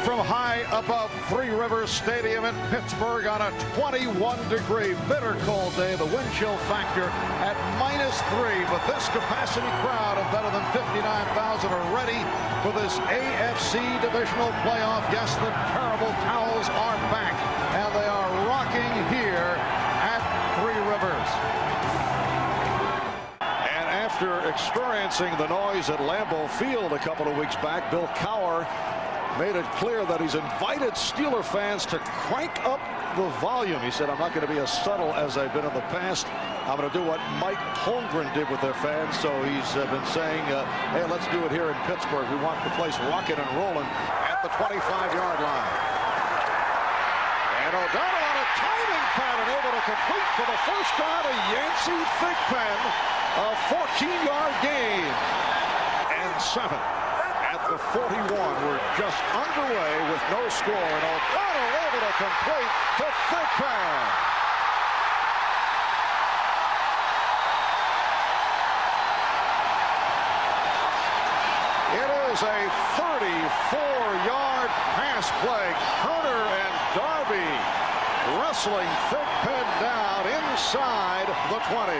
from high above Three Rivers Stadium in Pittsburgh on a 21-degree bitter cold day. The wind chill factor at -3, but this capacity crowd of better than 59,000 are ready for this AFC Divisional playoff. Yes, the terrible towels are back, and they are rocking here at Three Rivers. And after experiencing the noise at Lambeau Field a couple of weeks back, Bill Cowher made it clear that he's invited Steeler fans to crank up the volume. He said, I'm not going to be as subtle as I've been in the past. I'm going to do what Mike Holmgren did with their fans. So he's been saying, hey, let's do it here in Pittsburgh. We want the place rocking and rolling at the 25-yard line. And O'Donnell on a timing pattern, able to complete for the first down a Yancey Thigpen, a 14-yard gain. And 7. At the 41, we're just underway with no score, and O'Donnell able to complete to Thigpen. It is a 34-yard pass play. Kerner and Darby wrestling Thigpen down inside the 20.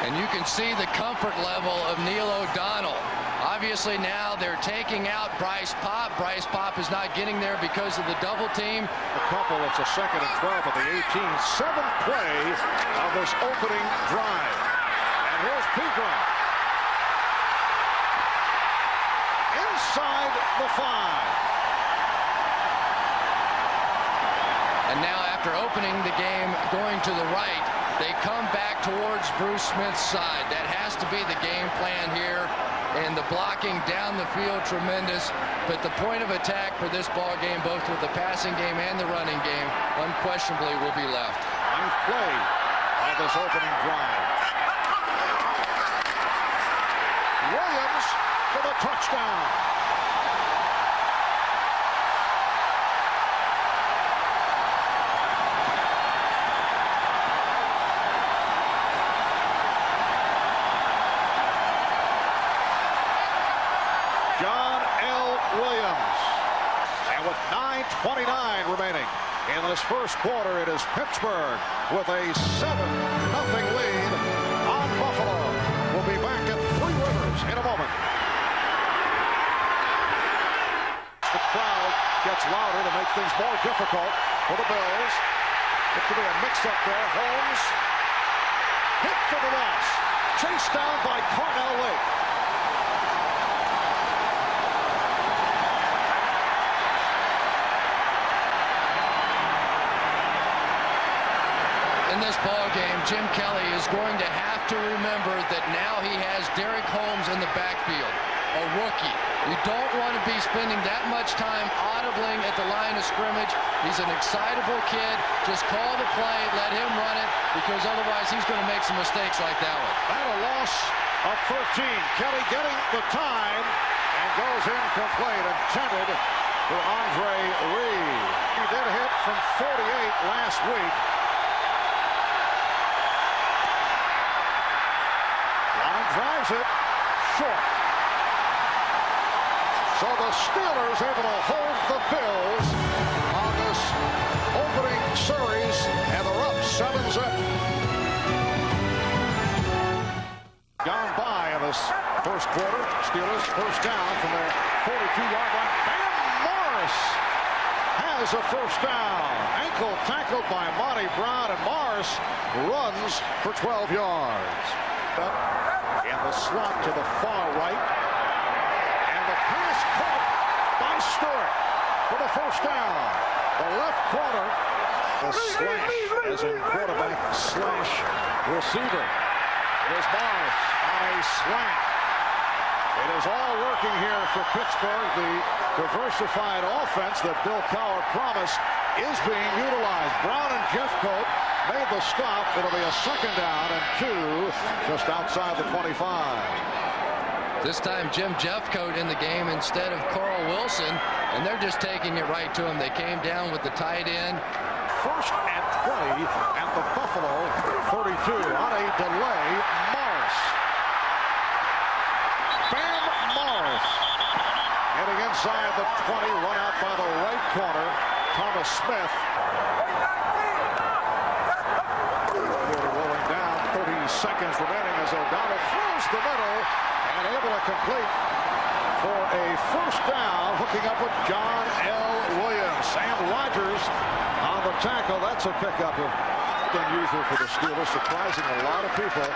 And you can see the comfort level of Neil O'Donnell. Obviously now they're taking out Bryce Popp. Bryce Popp is not getting there because of the double team. A couple, it's a 2nd and 12 at the 18. 7th play of this opening drive. And here's Pegram. Inside the 5. And now after opening the game, going to the right, they come back towards Bruce Smith's side. That has to be the game plan here. And the blocking down the field, tremendous. But the point of attack for this ball game, both with the passing game and the running game, unquestionably will be left. Nice play on this opening drive. Williams for the touchdown. John L. Williams. And with 9:29 remaining in this first quarter, it is Pittsburgh with a 7-0 lead on Buffalo. We'll be back at Three Rivers in a moment. The crowd gets louder to make things more difficult for the Bills. It could be a mix-up there. Holmes hit for the loss. Chased down by Carnell Lake. In this ball game, Jim Kelly is going to have to remember that now he has Derrick Holmes in the backfield, a rookie. You don't want to be spending that much time audibling at the line of scrimmage. He's an excitable kid. Just call the play, let him run it, because otherwise he's going to make some mistakes like that one. And a loss of 13. Kelly getting the time and goes incomplete, intended for Andre Reed. He did hit from 48 last week. Drives it short. So the Steelers able to hold the Bills on this opening series, and they're up 7-0. Gone by in this first quarter. Steelers first down from their 42-yard line. Van Morris has a first down. Ankle tackled by Monty Brown, and Morris runs for 12 yards. In the slot to the far right, and the pass caught by Stewart for the first down. The left corner, the slash, as in quarterback slash receiver. Here's Morris on a slant. It is all working here for Pittsburgh. The diversified offense that Bill Cowher promised is being utilized. Brown and Jeffcoat made the stop. It'll be a 2nd down and 2 just outside the 25. This time Jim Jeffcoat in the game instead of Carl Wilson, and they're just taking it right to him. They came down with the tight end. 1st and 20 at the Buffalo 32 on a delay. Morris. Bam Morris. Heading inside the 20, run out by the right corner, Thomas Smith. Rolling down, 30 seconds remaining as O'Donnell throws the middle and able to complete for a first down, hooking up with John L. Williams. Sam Rogers on the tackle. That's a pickup of unusual for the Steelers, surprising a lot of people.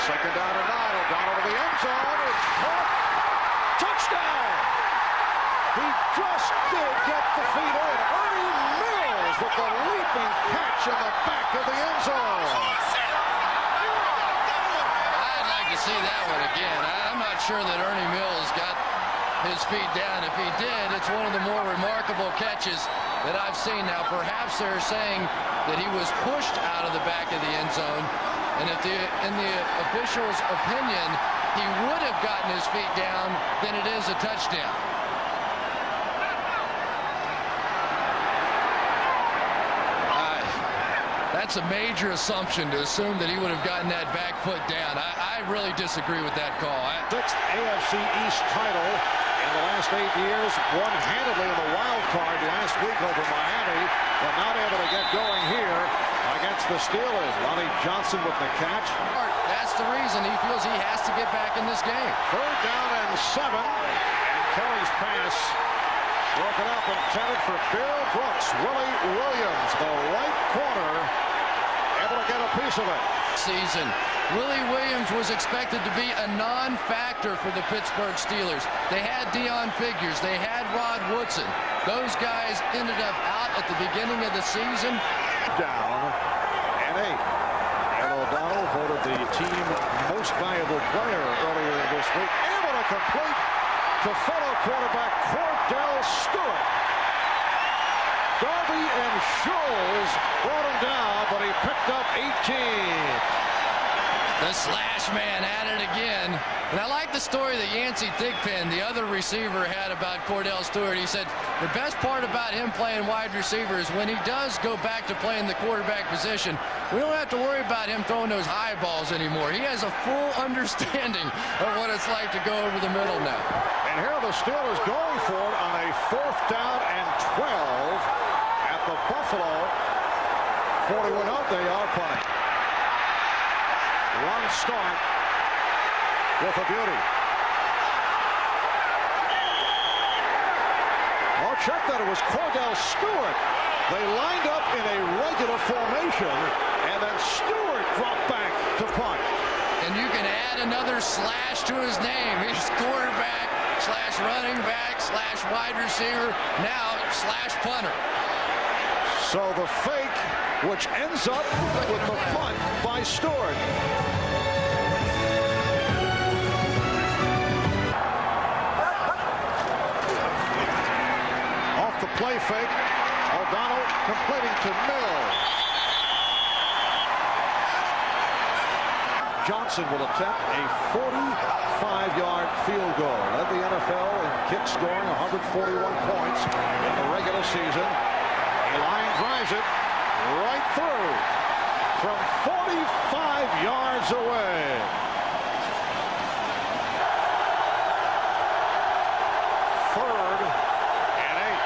Second down and 9. O'Donnell to the end zone. It's caught. Touchdown! He just did get the feet in. Ernie Mills with the leaping catch in the back of the end zone. I'd like to see that one again. I'm not sure that Ernie Mills got his feet down. If he did, it's one of the more remarkable catches that I've seen. Now, perhaps they're saying that he was pushed out of the back of the end zone, and if in the official's opinion he would have gotten his feet down, then it is a touchdown. That's a major assumption to assume that he would have gotten that back foot down. I really disagree with that call. Sixth AFC East title in the last 8 years, won handedly in the wild card last week over Miami, but not able to get going here against the Steelers. Lonnie Johnson with the catch. That's the reason he feels he has to get back in this game. Third down and 7. And Kelly's pass broken up, intended for Bill Brooks. Willie Williams, the right corner, able to get a piece of it. Season. Willie Williams was expected to be a non-factor for the Pittsburgh Steelers. They had Deion Figures. They had Rod Woodson. Those guys ended up out at the beginning of the season. Down and 8. And O'Donnell voted the team most valuable player earlier this week. Able to complete to fellow quarterback Cordell Stewart. Darby and Scholes brought him down, but he picked up 18. The slash man at it again. And I like the story that Yancey Thigpen, the other receiver, had about Cordell Stewart. He said the best part about him playing wide receiver is when he does go back to playing the quarterback position, we don't have to worry about him throwing those high balls anymore. He has a full understanding of what it's like to go over the middle now. And here are the Steelers going for it on a 4th down and 12 at the Buffalo 41. They are punting. Run start with a beauty. Oh, check that. It was Cordell Stewart. They lined up in a regular formation, and then Stewart dropped back to punt. And you can add another slash to his name. He's quarterback slash running back slash wide receiver, now slash punter. So the fake, which ends up with the punt by Stewart. Off the play fake, O'Donnell completing to Mills. Johnson will attempt a 45-yard field goal. Led the NFL in kick scoring, 141 points in the regular season. Line drives it right through from 45 yards away. Third and 8.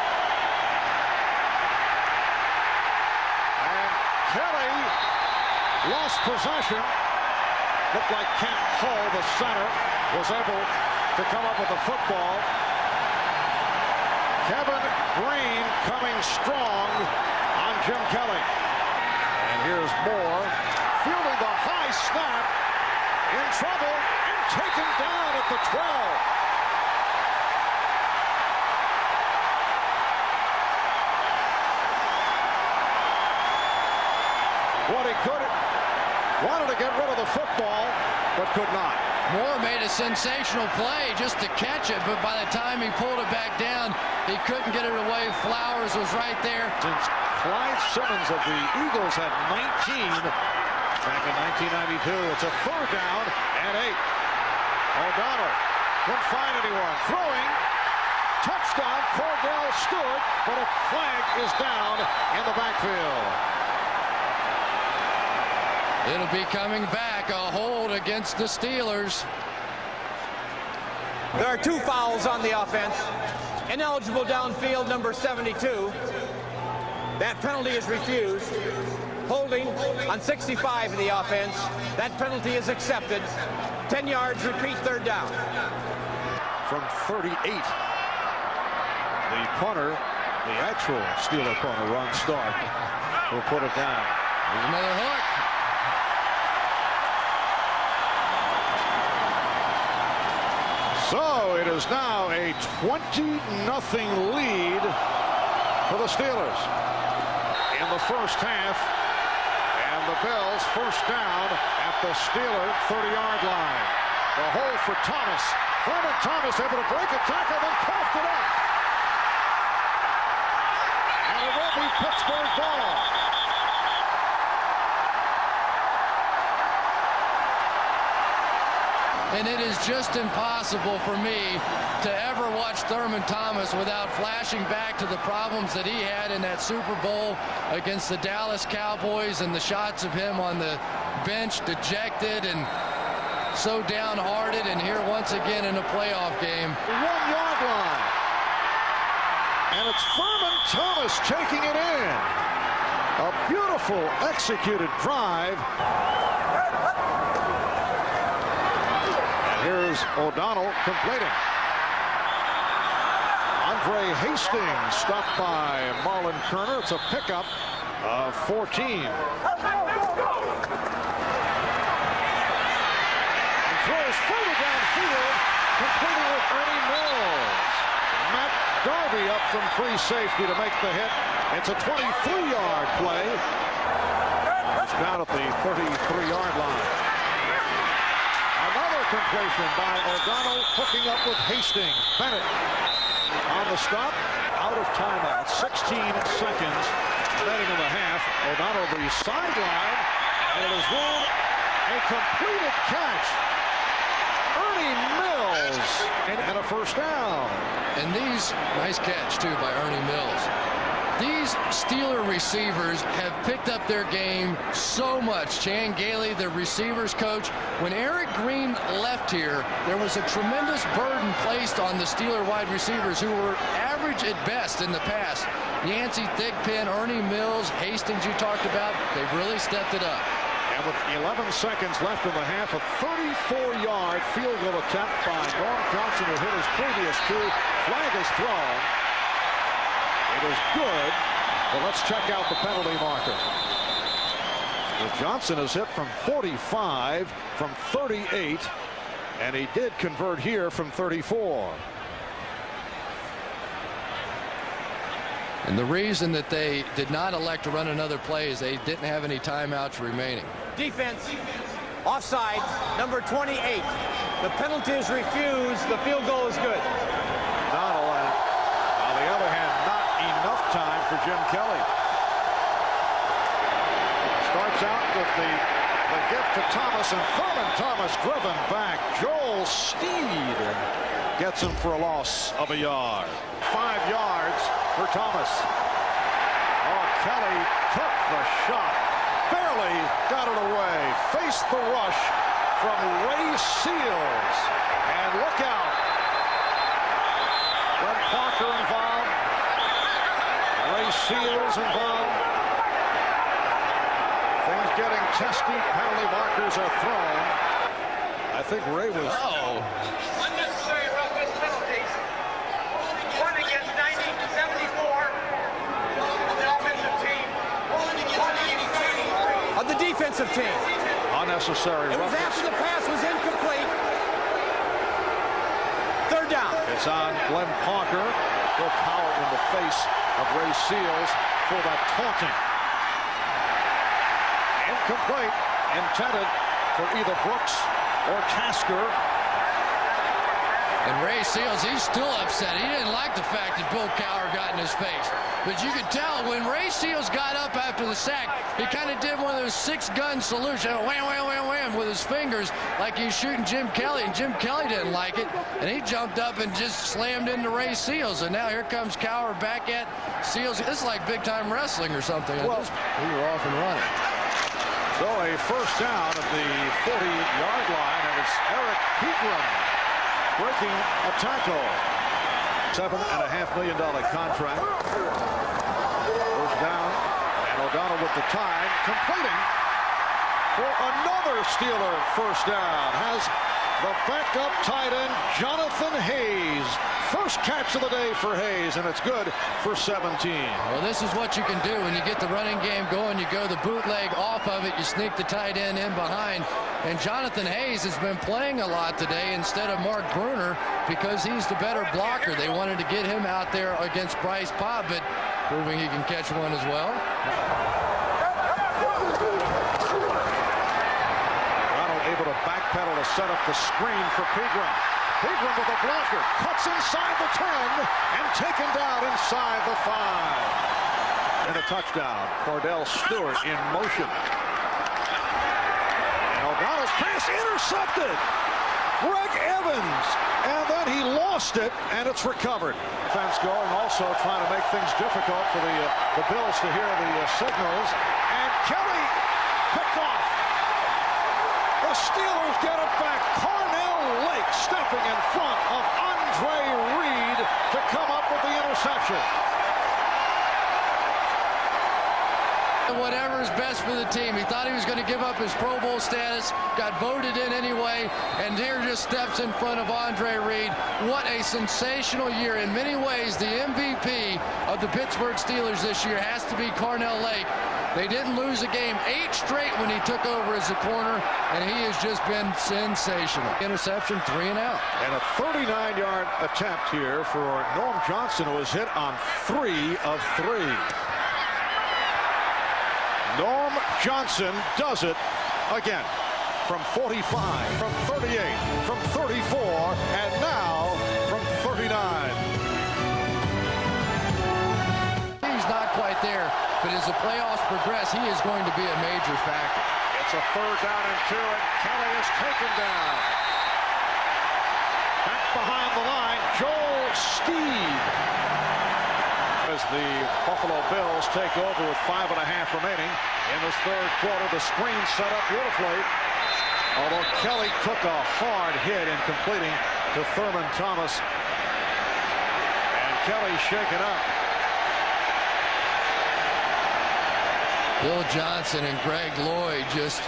And Kelly lost possession. Looked like Kent Hull, the center, was able to come up with the football. Kevin Green coming strong on Jim Kelly. And here's Moore fielding the high snap, in trouble and taken down at the 12. What he could have wanted to get rid of the football, but could not. Moore made a sensational play just to catch it, but by the time he pulled it back down, he couldn't get it away. Flowers was right there. Since Clyde Simmons of the Eagles had 19 back in 1992, it's a 3rd down and 8. O'Donnell couldn't find anyone. Throwing, touchdown, Cordell Stewart, but a flag is down in the backfield. It'll be coming back, a hold against the Steelers. There are 2 fouls on the offense. Ineligible downfield, number 72. That penalty is refused. Holding on 65 of the offense. That penalty is accepted. 10 yards, repeat, third down. From 38. The punter, the actual Steeler punter, Ron Stark, will put it down. Here's another hook. So it is now a 20-0 lead for the Steelers in the first half. And the Bills first down at the Steeler 30-yard line. The hole for Thomas. Thurman Thomas able to break a tackle, then coughed it up. And it will be Pittsburgh ball. And it is just impossible for me to ever watch Thurman Thomas without flashing back to the problems that he had in that Super Bowl against the Dallas Cowboys and the shots of him on the bench, dejected and so downhearted, and here once again in a playoff game. 1 yard line. And it's Thurman Thomas taking it in. A beautiful executed drive. Here's O'Donnell completing. Andre Hastings stopped by Marlon Kerner. It's a pickup of 14. And throws further downfield, completing with Ernie Mills. Matt Darby up from free safety to make the hit. It's a 23-yard play. It's down at the 33-yard line. Another completion by O'Donnell, hooking up with Hastings. Bennett on the stop, out of timeout. 16 seconds remaining in the half. O'Donnell the sideline, and it is ruled a completed catch. Ernie Mills and a first down. And these, nice catch too by Ernie Mills. These Steeler receivers have picked up their game so much. Chan Gailey, the receivers coach, when Eric Green left here, there was a tremendous burden placed on the Steeler wide receivers who were average at best in the past. Yancey, Thigpen, Ernie Mills, Hastings you talked about, they've really stepped it up. And with 11 seconds left in the half, a 34-yard field goal attempt by Norm Johnson to hit his previous two. Flag is thrown. It is good, but let's check out the penalty marker. Well, Johnson has hit from 45, from 38, and he did convert here from 34. And the reason that they did not elect to run another play is they didn't have any timeouts remaining. Defense, offside, number 28. The penalty is refused. The field goal is good. Donald, on the other hand, not enough time for Jim Kelly. Starts out with the gift to Thomas, and Thurman Thomas driven back. Joel Steed gets him for a loss of a yard. 5 yards for Thomas. Oh, Kelly took the shot. Barely got it away. Faced the rush from Ray Seals. And look out. Glenn Parker involved. Ray Seals involved. Things getting testy. Penalty markers are thrown. I think Ray was... Unnecessary roughness penalty. 1 against 74. The offensive team. 1 against 33. Of the defensive team. Unnecessary It was roughness. after the pass was incomplete. Third down. It's on Glenn Parker. Bill Powell in the face of Ray Seals for that taunting. Incomplete. Intended for either Brooks or Tasker. And Ray Seals, he's still upset. He didn't like the fact that Bill Cowher got in his face. But you could tell when Ray Seals got up after the sack, he kind of did one of those 6-gun salutes, wham, wham, wham, wham, with his fingers like he was shooting Jim Kelly, and Jim Kelly didn't like it. And he jumped up and just slammed into Ray Seals. And now here comes Cowher back at Seals. This is like big-time wrestling or something. Well, we were off and running. So a first down at the 40-yard line, and it's Eric Pegram breaking a tackle. $7.5 million contract. Goes down, and O'Donnell with the time, completing for another Steeler first down. Has the backup tight end, Jonathan Hayes. First catch of the day for Hayes, and it's good for 17. Well, this is what you can do when you get the running game going. You go the bootleg off of it. You sneak the tight end in behind. And Jonathan Hayes has been playing a lot today instead of Mark Bruner because he's the better blocker. They wanted to get him out there against Bryce Bobbitt, proving he can catch one as well. Ronald able to backpedal to set up the screen for Pegram. Pegram with a blocker, cuts inside the 10 and taken down inside the 5. And a touchdown. Cordell Stewart in motion. And O'Donnell's pass intercepted. Greg Evans, and then he lost it, and it's recovered. Defense going, also trying to make things difficult for the Bills to hear the signals. And Kelly picked off. The Steelers get it back. Cornell Lake stepping in front of Andre Reed to come up with the interception. Whatever is best for the team. He thought he was going to give up his Pro Bowl status, got voted in anyway, and here just steps in front of Andre Reed. What a sensational year. In many ways, the MVP of the Pittsburgh Steelers this year has to be Cornell Lake. They didn't lose a game 8 straight when he took over as a corner, and he has just been sensational. Interception, 3 and out. And a 39-yard attempt here for Norm Johnson, who was hit on 3 of 3. Norm Johnson does it again from 45, from 38, from 34, and now from 39. He's not quite there, but as the playoffs progress, he is going to be a major factor. It's a 3rd down and 2, and Kelly is taken down. Back behind the line, Joel Steed. As the Buffalo Bills take over with 5.5 remaining in this 3rd quarter. The screen set up beautifully, although Kelly took a hard hit in completing to Thurman Thomas, and Kelly shaken up. Bill Johnson and Greg Lloyd just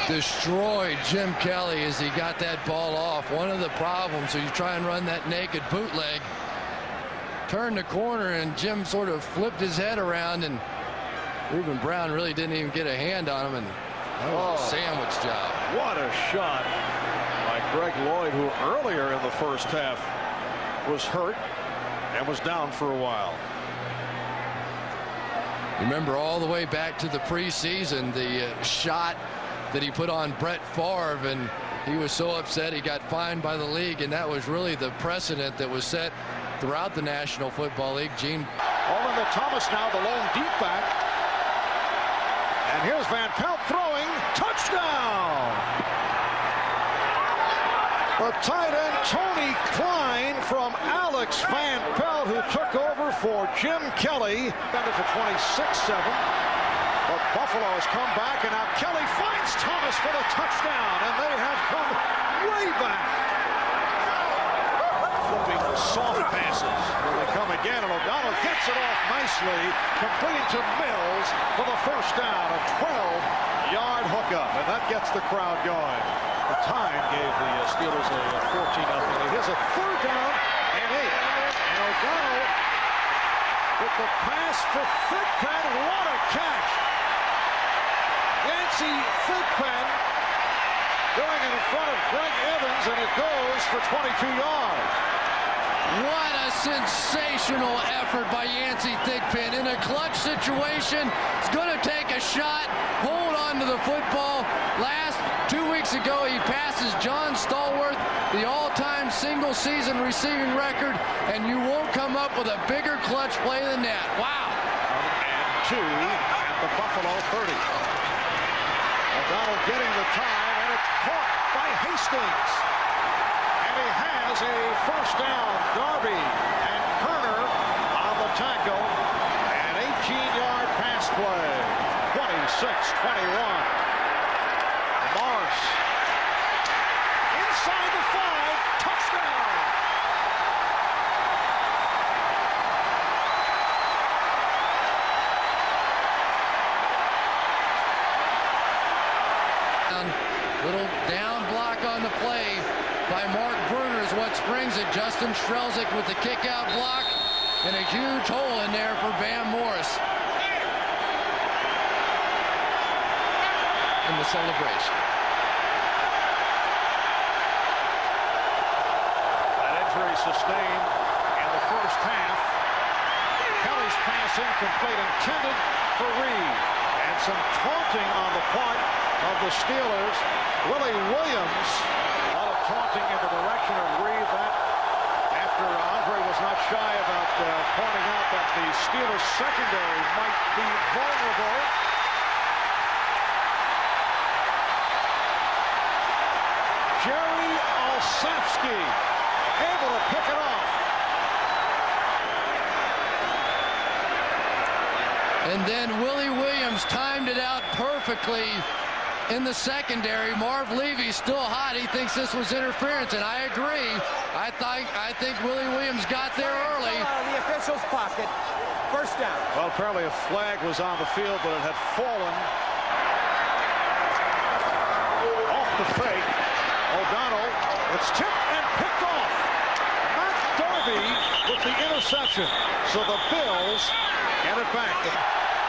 destroyed Jim Kelly as he got that ball off. One of the problems, so you try and run that naked bootleg, turned the corner, and Jim sort of flipped his head around, and Reuben Brown really didn't even get a hand on him, and that was a sandwich job. What a shot by Greg Lloyd, who earlier in the first half was hurt and was down for a while. Remember all the way back to the preseason, the shot that he put on Brett Favre, and he was so upset he got fined by the league, and that was really the precedent that was set throughout the National Football League. Gene. All in the Thomas now, the lone deep back. And here's Van Pelt throwing. Touchdown! The tight end, Tony Klein from Alex Van Pelt, who took over for Jim Kelly. Ended for 26-7. But Buffalo has come back, and now Kelly finds Thomas for the touchdown, and they have come way back. Flipping soft passes. Here they come again, and O'Donnell gets it off nicely, completing to Mills for the first down. A 12-yard hookup, and that gets the crowd going. The time gave the Steelers a 14-0 lead. Here's a 3rd down and 8. And O'Donnell with the pass for Thigpen. What a catch! Yancey Thigpen going in front of Greg Evans, and it goes for 22 yards. What a sensational effort by Yancey Thigpen in a clutch situation. He's going to take a shot, hold on to the football. Last 2 weeks ago, he passes John Stallworth, the all-time single-season receiving record, and you won't come up with a bigger clutch play than that. Wow. And 2 at the Buffalo 30. O'Donnell getting the time, and it's caught by Hastings. And he has a first down. Darby and Kerner on the tackle. An 18-yard pass play. 26-21. Morris inside the 5. Touchdown. brings it. Justin Strelzik with the kick-out block, and a huge hole in there for Bam Morris. In the celebration. That injury sustained in the first half. Kelly's pass incomplete, intended for Reed. And some taunting on the part of the Steelers. Willie Williams, a lot of taunting in the direction of Reed. That after Andre was not shy about pointing out that the Steelers secondary might be vulnerable. Jerry Olszewski able to pick it off. And then Willie Williams timed it out perfectly in the secondary. Marv Levy's still hot. He thinks this was interference, and I agree. I think Willie Williams got there early. The official's pocket. First down. Well, apparently a flag was on the field, but it had fallen off the fake. O'Donnell, it's tipped and picked off. Matt Darby with the interception. So the Bills get it back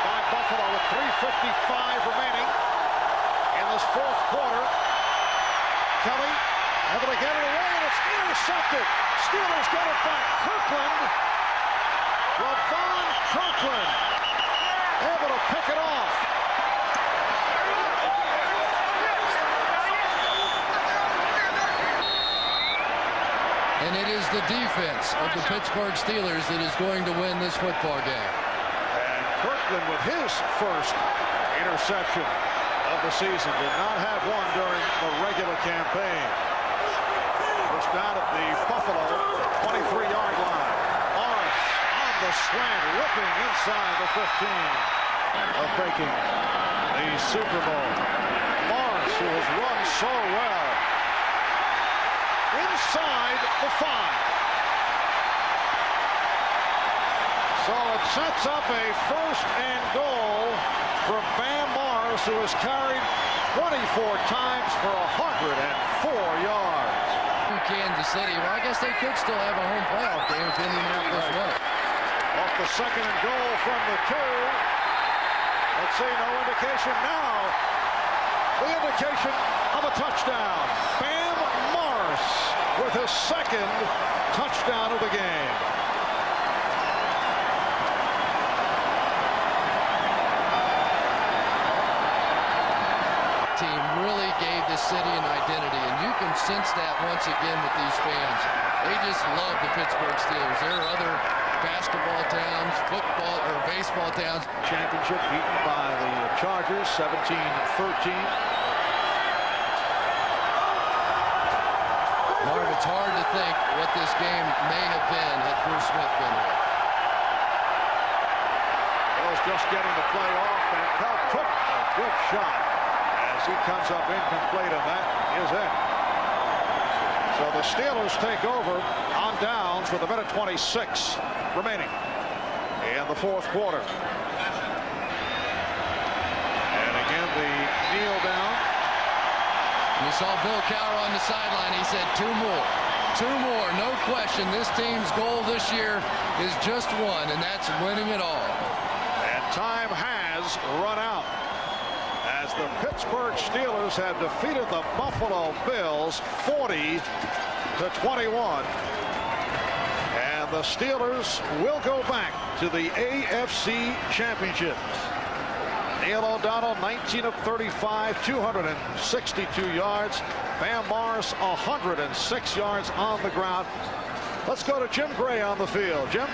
by Buffalo with 3:55 remaining in this fourth quarter. Kelly able to get it away, and it's intercepted. Steelers get it back. Ravon Kirkland able to pick it off. And it is the defense of the Pittsburgh Steelers that is going to win this football game. And Kirkland with his first interception of the season. Did not have one during the regular campaign. First down at the Buffalo 23-yard line. Morris on the slant, looking inside the 15 of making the Super Bowl. Morris, who has run so well, inside the 5. So it sets up a first and goal for Bam Morris, who has carried 24 times for 104 yards. Kansas City. Well, I guess they could still have a home playoff game if Indianapolis won it. Off the second and goal from the 2. Let's see, no indication now. The indication of a touchdown. Bam Morris with his second touchdown of the game. Team really gave the city an identity, and you can sense that once again with these fans. They just love the Pittsburgh Steelers. There are other basketball towns, football or baseball towns. Championship beaten by the Chargers 17-13. Marv, it's hard to think what this game may have been had Bruce Smith been here. Bill's just getting the play off, and Pell took a good shot as he comes up incomplete, and that is it. So the Steelers take over on downs with 1:26 remaining in the fourth quarter. And again, the kneel down. You saw Bill Cowher on the sideline. He said 2 more. 2 more, no question. This team's goal this year is just one, and that's winning it all. And time has run out as the Pittsburgh Steelers have defeated the Buffalo Bills 40-21. And the Steelers will go back to the AFC Championship. Neil O'Donnell, 19 of 35, 262 yards. Bam Morris, 106 yards on the ground. Let's go to Jim Gray on the field. Jim?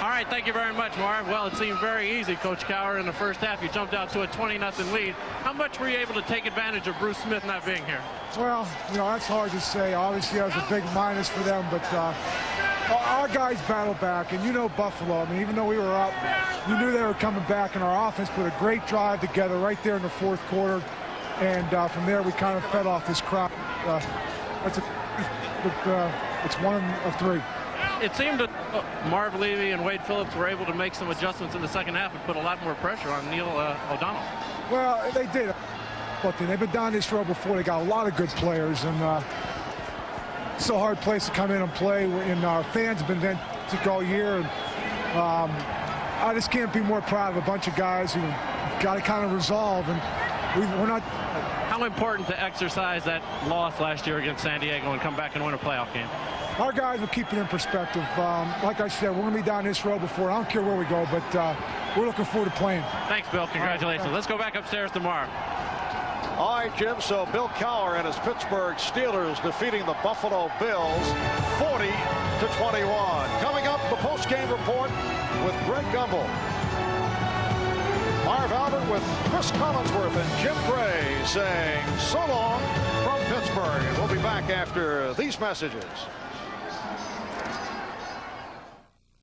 All right, thank you very much, Marv. Well, it seemed very easy, Coach Cowher, in the first half. You jumped out to a 20-0 lead. How much were you able to take advantage of Bruce Smith not being here? Well, you know, that's hard to say. Obviously, that was a big minus for them, but our guys battled back, and you know Buffalo. I mean, even though we were up, you knew they were coming back, and our offense put a great drive together right there in the fourth quarter, and from there we kind of fed off this crowd. It's 1 of 3. It seemed that Marv Levy and Wade Phillips were able to make some adjustments in the second half and put a lot more pressure on Neil O'Donnell. Well, they did. But they've been down this road before. They got a lot of good players, and it's a hard place to come in and play, and our fans have been fantastic all year. And I just can't be more proud of a bunch of guys who got to kind of resolve, and we're not. How important to exercise that loss last year against San Diego and come back and win a playoff game? Our guys will keep it in perspective. Like I said, we're going to be down this road before. I don't care where we go, but we're looking forward to playing. Thanks, Bill. Congratulations. Let's go back upstairs tomorrow. All right, Jim, so Bill Cowher and his Pittsburgh Steelers defeating the Buffalo Bills 40-21. Coming up, the post-game report with Greg Gumbel. Marv Albert with Chris Collinsworth and Jim Gray saying so long from Pittsburgh. And we'll be back after these messages.